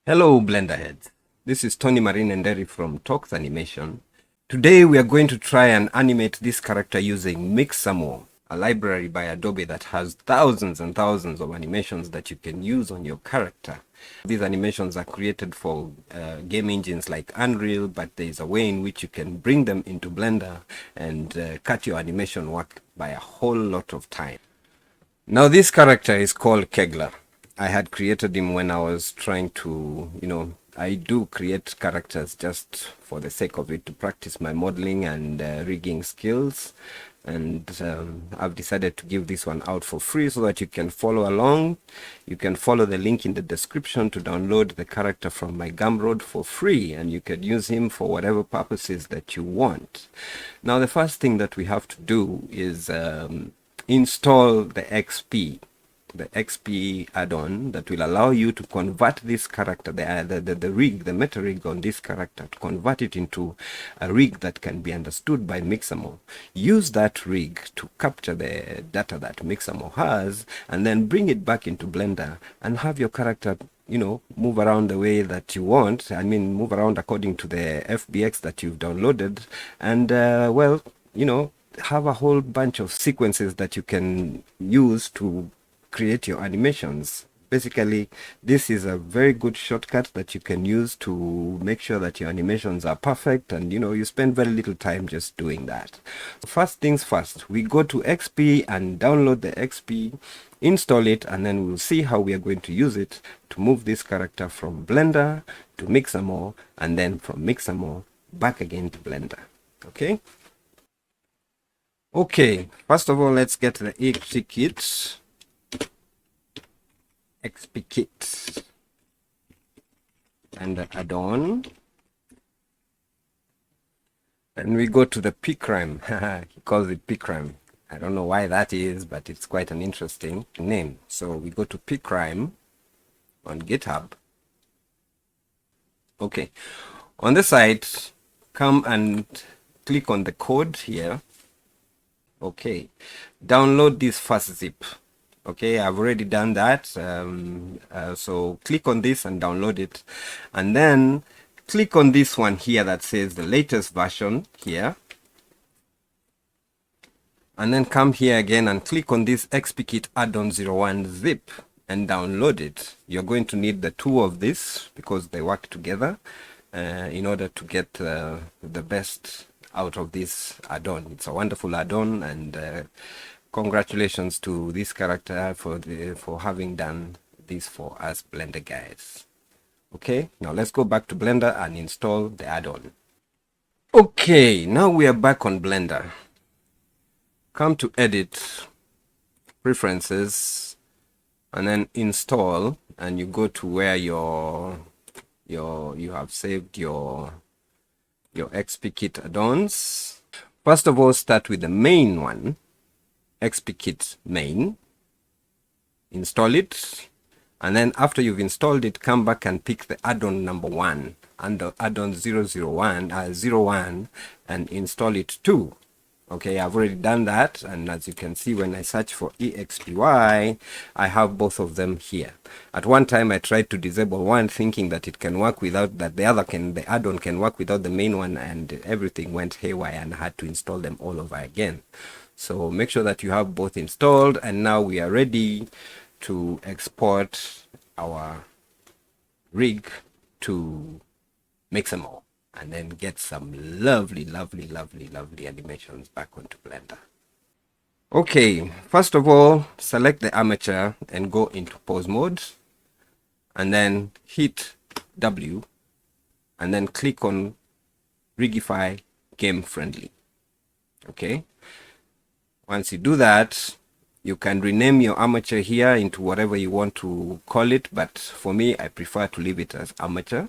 Hello Blender heads, this is Tony Marinenderi from Talks Animation. Today we are going to try and animate this character using Mixamo, a library by Adobe that has thousands and thousands of animations that you can use on your character. These animations are created for game engines like Unreal, but there is a way in which you can bring them into Blender and cut your animation work by a whole lot of time. Now this character is called Kegler. I had created him when I was trying to, I do create characters just for the sake of it to practice my modeling and rigging skills. And I've decided to give this one out for free so that you can follow along. You can follow the link in the description to download the character from my Gumroad for free, and you can use him for whatever purposes that you want. Now, the first thing that we have to do is install the EXPY add-on that will allow you to convert this character, the rig, the Metarig on this character, to convert it into a rig that can be understood by Mixamo. Use that rig to capture the data that Mixamo has and then bring it back into Blender and have your character move around the way that you want. I mean, move around according to the FBX that you've downloaded, and have a whole bunch of sequences that you can use to create your animations. Basically, this is a very good shortcut that you can use to make sure that your animations are perfect, and you spend very little time just doing that. First things first, we go to EXPY and download the EXPY, install it, and then we'll see how we are going to use it to move this character from Blender to Mixamo, and then from Mixamo back again to Blender. Okay, first of all, let's get the EXPY Kit. EXPY Kit and the add-on, and we go to the pKrime. He calls it pKrime. I don't know why that is, but it's quite an interesting name. So we go to pKrime on GitHub. Okay, on the site, come and click on the code here. Okay, download this first zip. Okay, I've already done that. So click on this and download it. And then click on this one here that says the latest version here. And then come here again and click on this EXPY Kit addon 01 zip and download it. You're going to need the two of this because they work together in order to get the best out of this add-on. It's a wonderful add-on, and congratulations to this character for having done this for us Blender guys. Okay, now let's go back to Blender and install the add-on. Okay, now we are back on Blender. Come to Edit, Preferences, and then Install, and you go to where you have saved your EXPY Kit add-ons. First of all, start with the main one. EXPY Kit main, install it, and then after you've installed it, come back and pick the add-on number 1 and add-on 01, and install it too. Okay, I've already done that, and as you can see, when I search for EXPY, I have both of them here. At one time, I tried to disable one, thinking that it can work without that, the add-on can work without the main one, and everything went haywire, and I had to install them all over again. So make sure that you have both installed, and now we are ready to export our rig to Mixamo and then get some lovely animations back onto Blender. Okay, first of all, select the armature and go into pose mode, and then hit W, and then click on Rigify Game Friendly. Okay. Once you do that, you can rename your armature here into whatever you want to call it, but for me, I prefer to leave it as armature.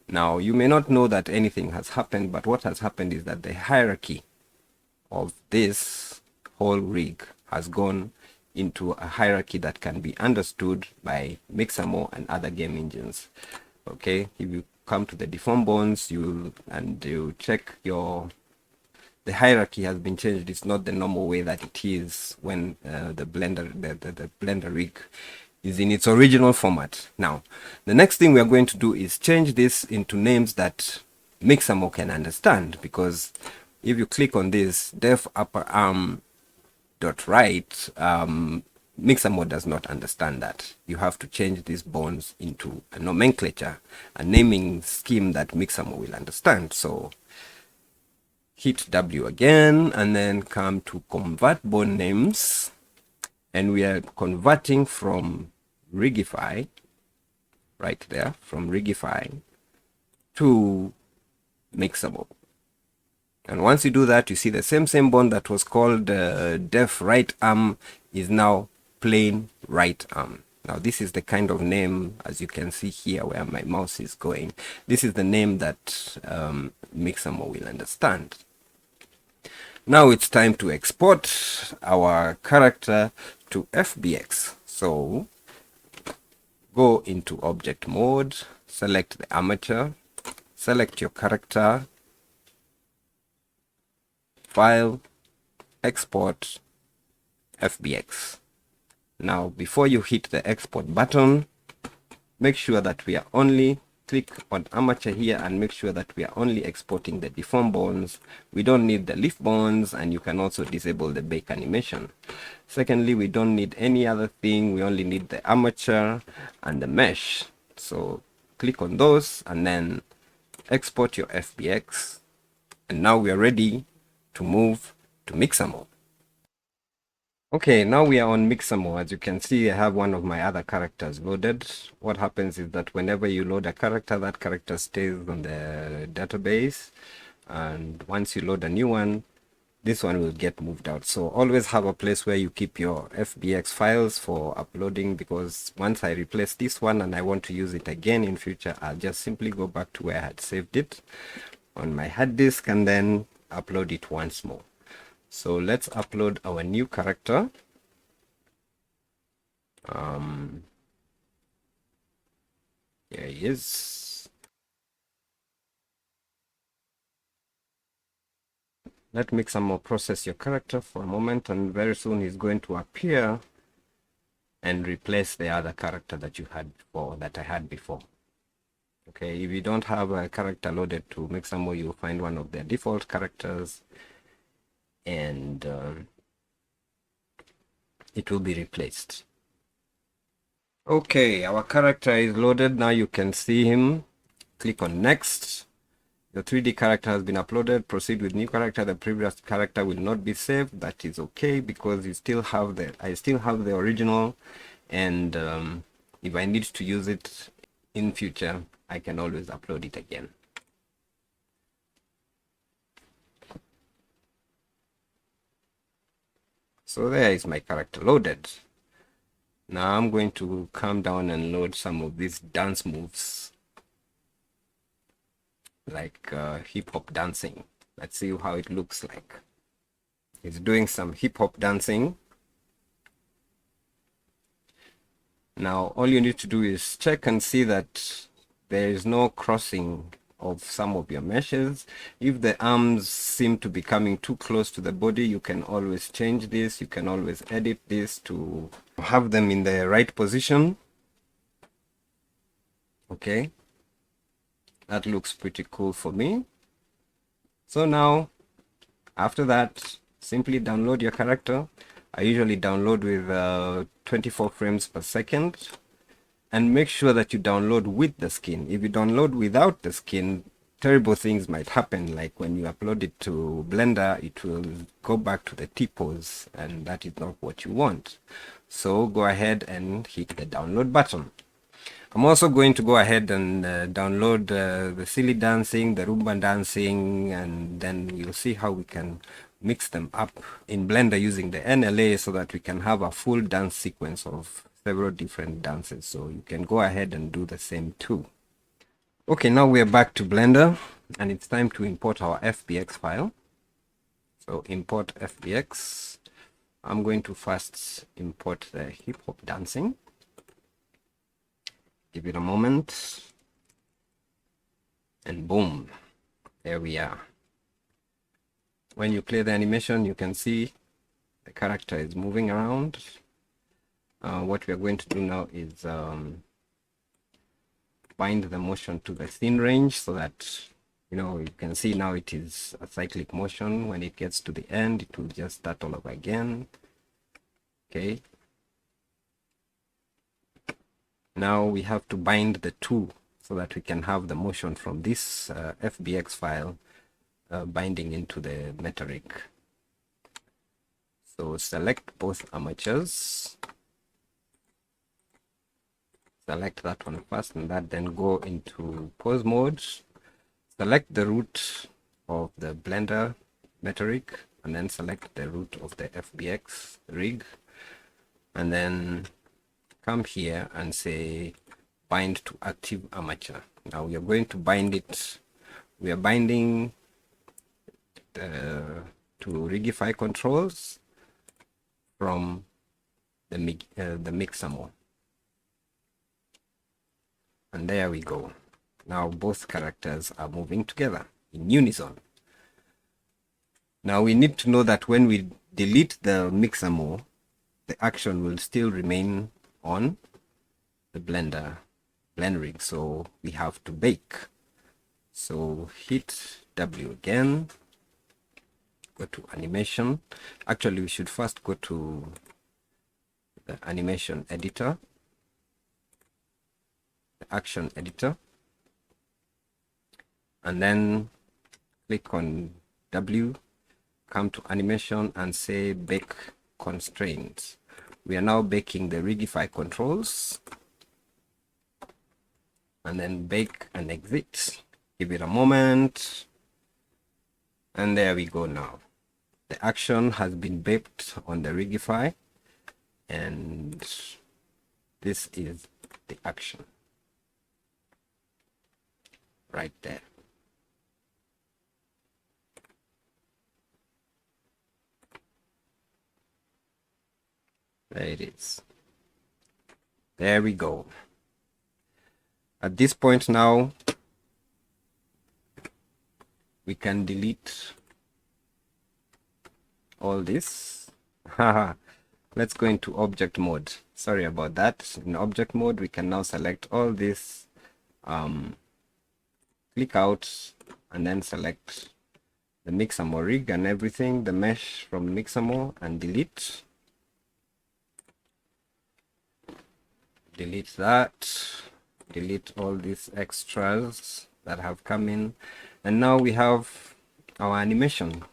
Now, you may not know that anything has happened, but what has happened is that the hierarchy of this whole rig has gone into a hierarchy that can be understood by Mixamo and other game engines. Okay, if you come to the deform bones, you check the hierarchy has been changed. It's not the normal way that it is when the Blender rig is in its original format. Now, the next thing we are going to do is change this into names that Mixamo can understand, because if you click on this def upper arm dot right, Mixamo does not understand that. You have to change these bonds into a nomenclature, a naming scheme that Mixamo will understand. So hit W again and then come to convert bond names, and we are converting from Rigify, right there, from Rigify to Mixamo. And once you do that, you see the same bond that was called def right arm is now plain right arm. Now this is the kind of name, as you can see here where my mouse is going, this is the name that Mixamo will understand. Now it's time to export our character to FBX. So go into object mode, select the armature, select your character, file, export, FBX. Now, before you hit the export button, make sure that we are only, click on armature here and make sure that we are only exporting the deform bonds. We don't need the leaf bonds, and you can also disable the bake animation. Secondly, we don't need any other thing. We only need the armature and the mesh. So click on those and then export your FBX. And now we are ready to move to Mixamo. Okay, now we are on Mixamo. As you can see, I have one of my other characters loaded. What happens is that whenever you load a character, that character stays on the database. And once you load a new one, this one will get moved out. So always have a place where you keep your FBX files for uploading, because once I replace this one and I want to use it again in future, I'll just simply go back to where I had saved it on my hard disk and then upload it once more. So let's upload our new character. Here he is. Let Mixamo process your character for a moment, and very soon he's going to appear and replace the other character that you had before, that I had before. Okay, if you don't have a character loaded to Mixamo, you'll find one of their default characters, and it will be replaced. Okay, our character is loaded. Now you can see him. Click on next. The 3D character has been uploaded. Proceed with new character. The previous character will not be saved. That is okay, because you still have I still have the original, and if I need to use it in future, I can always upload it again. So there is my character loaded. Now I'm going to come down and load some of these dance moves, like hip-hop dancing. Let's see how it looks like. He's doing some hip-hop dancing. Now all you need to do is check and see that there is no crossing of some of your meshes. If the arms seem to be coming too close to the body, you can always change this. You can always edit this to have them in the right position. Okay, that looks pretty cool for me. So now, after that, simply download your character. I usually download with 24 frames per second. And make sure that you download with the skin. If you download without the skin, terrible things might happen. Like when you upload it to Blender, it will go back to the T-pose, and that is not what you want. So go ahead and hit the download button. I'm also going to go ahead and download the silly dancing, the Roomba dancing, and then you'll see how we can mix them up in Blender using the NLA so that we can have a full dance sequence of several different dances. So you can go ahead and do the same too. Okay, now we are back to Blender and it's time to import our FBX file. So import FBX. I'm going to first import the hip hop dancing. Give it a moment. And boom, there we are. When you play the animation, you can see the character is moving around. What we are going to do now is bind the motion to the thin range so that you can see now it is a cyclic motion. When it gets to the end, it will just start all over again. Okay. Now we have to bind the two so that we can have the motion from this FBX file binding into the Metarig. So select both armatures. Select that one first, and that then go into pose mode. Select the root of the Blender Metarig, and then select the root of the FBX rig, and then come here and say bind to active armature. Now we are going to bind it. We are binding to Rigify controls from the Mixamo. And there we go. Now both characters are moving together in unison. Now we need to know that when we delete the Mixamo, the action will still remain on the Blender rig. So we have to bake. So hit W again. Go to animation. Actually, we should first go to the animation editor, the action editor, and then click on W, come to animation and say bake constraints. We are now baking the Rigify controls, and then bake and exit. Give it a moment, and there we go. Now the action has been baked on the Rigify, and this is the action right there. There it is. There we go. At this point now, we can delete all this. Let's go into object mode. Sorry about that. In object mode, we can now select all this, click out, and then select the Mixamo rig and everything, the mesh from Mixamo, and delete. Delete that. Delete all these extras that have come in. And now we have our animation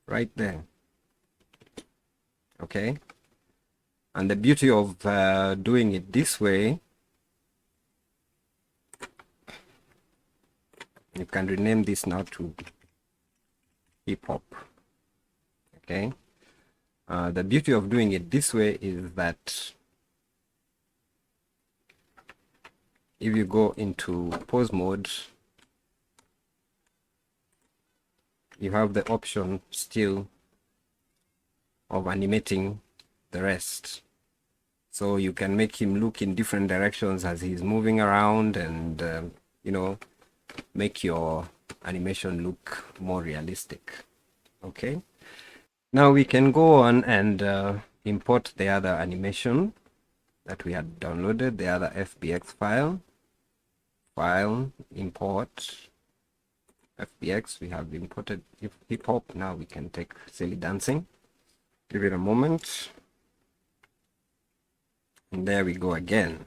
right there. Okay. And the beauty of doing it this way, you can rename this now to hip hop. Okay. The beauty of doing it this way is that if you go into pose mode, you have the option still of animating the rest. So you can make him look in different directions as he's moving around, and make your animation look more realistic. Okay. Now we can go on and import the other animation that we had downloaded, the other FBX file. File, import FBX. We have imported hip hop. Now we can take silly dancing. Give it a moment. And there we go again.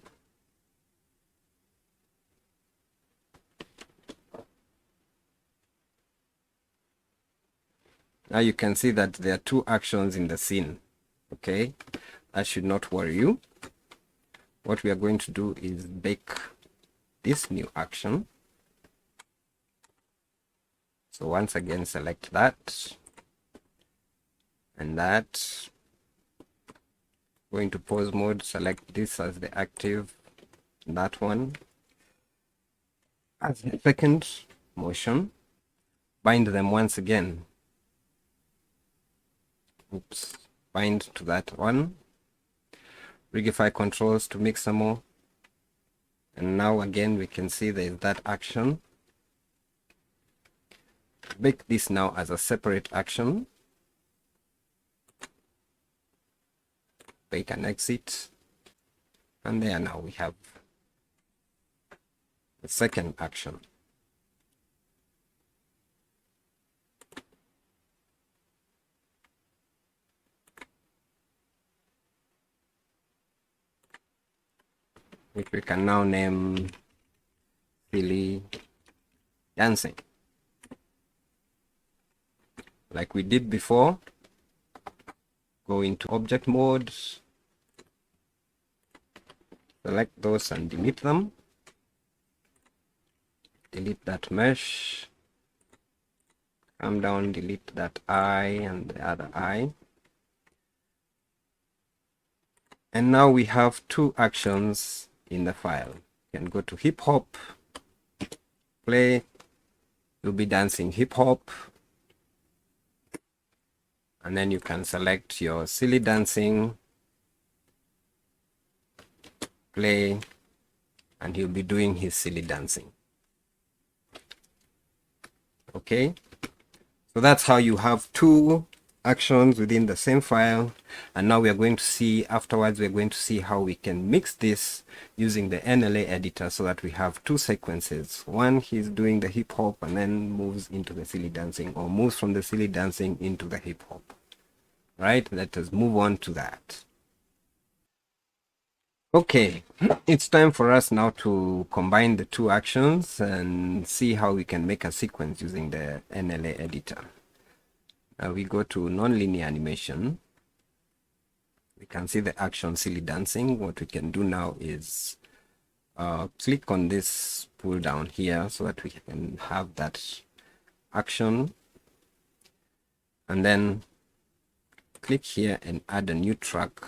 Now you can see that there are two actions in the scene. Okay, that should not worry you. What we are going to do is bake this new action. So once again, select that and that. Go into pose mode, select this as the active, that one as the second motion. Bind them once again. Oops, bind to that one. Rigify controls to Mixamo. And now again, we can see there is that action. Bake this now as a separate action. They can exit, and there now we have the second action. Which we can now name silly dancing. Like we did before, go into object mode, select those and delete them. Delete that mesh, come down, delete that eye and the other eye. And now we have two actions in the file. You can go to hip hop, play, you'll be dancing hip hop. And then you can select your silly dancing, play, and he'll be doing his silly dancing. Okay, so that's how you have two actions within the same file. And now we are going to see, afterwards we're going to see how we can mix this using the NLA editor so that we have two sequences. One, he's doing the hip hop and then moves into the silly dancing, or moves from the silly dancing into the hip hop. Right, let us move on to that. Okay, it's time for us now to combine the two actions and see how we can make a sequence using the NLA editor. Now we go to nonlinear animation. We can see the action silly dancing. What we can do now is click on this pull down here so that we can have that action, and then click here and add a new track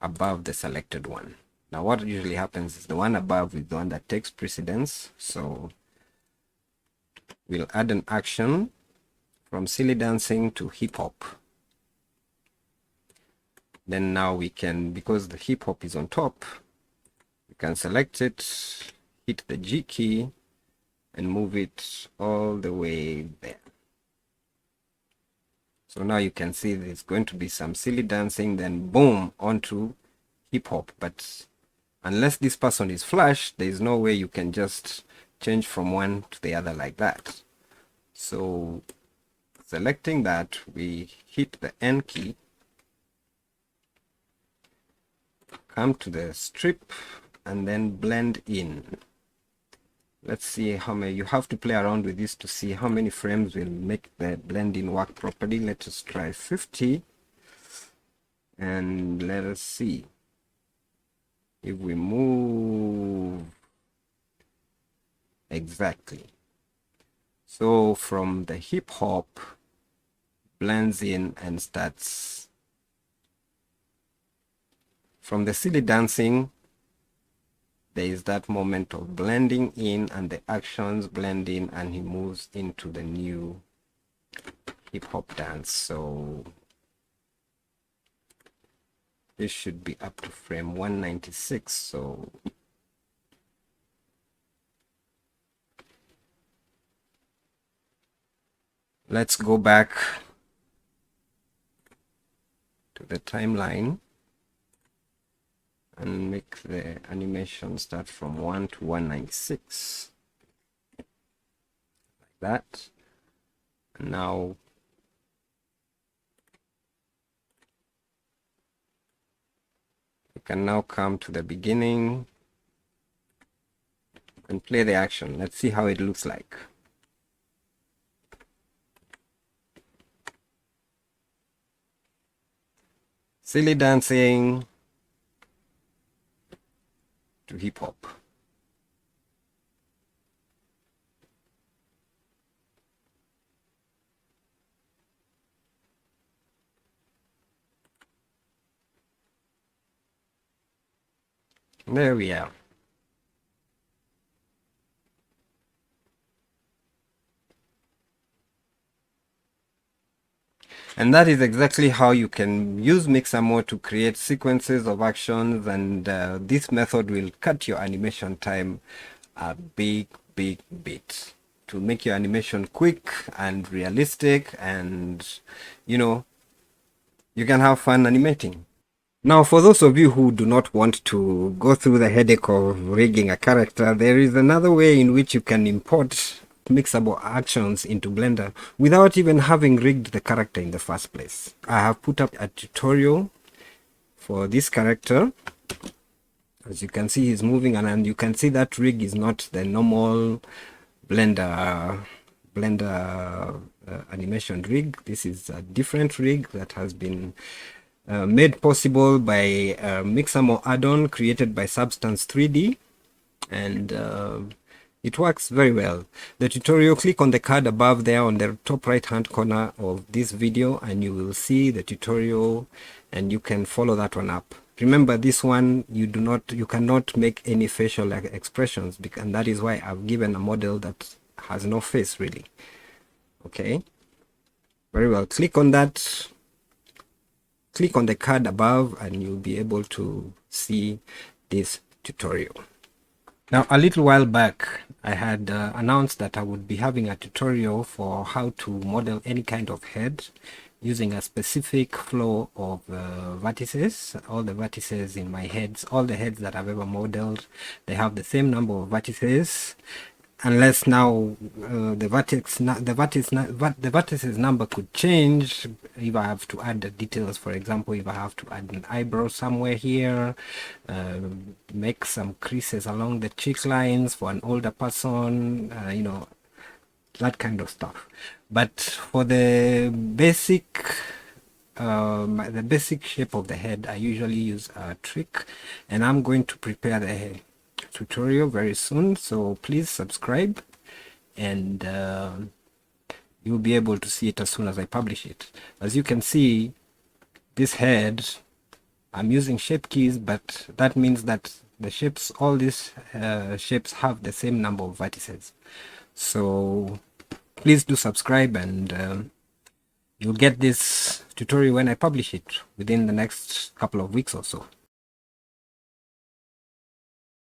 above the selected one. Now what usually happens is the one above is the one that takes precedence, so we'll add an action from silly dancing to hip hop. Then now we can, because the hip hop is on top, we can select it, hit the G key and move it all the way there. So now you can see there's going to be some silly dancing, then boom, onto hip hop. But unless this person is flash, there is no way you can just change from one to the other like that. So selecting that, we hit the N key, come to the strip, and then blend in. Let's see how many. You have to play around with this to see how many frames will make the blending work properly. Let us try 50, and let us see if we move exactly. So from the hip hop, blends in and starts. From the silly dancing, there is that moment of blending in and the actions blend in, and he moves into the new hip hop dance. So this should be up to frame 196. So let's go back to the timeline and make the animation start from 1 to 196 like that. And now we can now come to the beginning and play the action. Let's see how it looks like. Silly dancing to hip hop. There we are. And that is exactly how you can use Mixamo to create sequences of actions, and this method will cut your animation time a big bit to make your animation quick and realistic, and you know, you can have fun animating. Now, for those of you who do not want to go through the headache of rigging a character, there is another way in which you can import mixable actions into Blender without even having rigged the character in the first place. I have put up a tutorial for this character. As you can see, he's moving, and you can see that rig is not the normal Blender animation rig. This is a different rig that has been made possible by a Mixamo add-on created by Substance 3D, and it works very well. The tutorial, click on the card above there on the top right hand corner of this video and you will see the tutorial and you can follow that one up. Remember, this one you cannot make any facial expressions, and that is why I've given a model that has no face really. Okay, very well. Click on that, click on the card above and you'll be able to see this tutorial. Now, a little while back, I had announced that I would be having a tutorial for how to model any kind of head using a specific flow of vertices. All the vertices in my heads, all the heads that I've ever modeled, they have the same number of vertices, unless now the vertices number could change if I have to add the details. For example, if I have to add an eyebrow somewhere here, make some creases along the cheek lines for an older person, you know, that kind of stuff. But for the basic shape of the head, I usually use a trick, and I'm going to prepare the tutorial very soon, so please subscribe and you'll be able to see it as soon as I publish it. As you can see, this head, I'm using shape keys, but that means that the shapes, all these shapes have the same number of vertices. So please do subscribe, and you'll get this tutorial when I publish it within the next couple of weeks or so.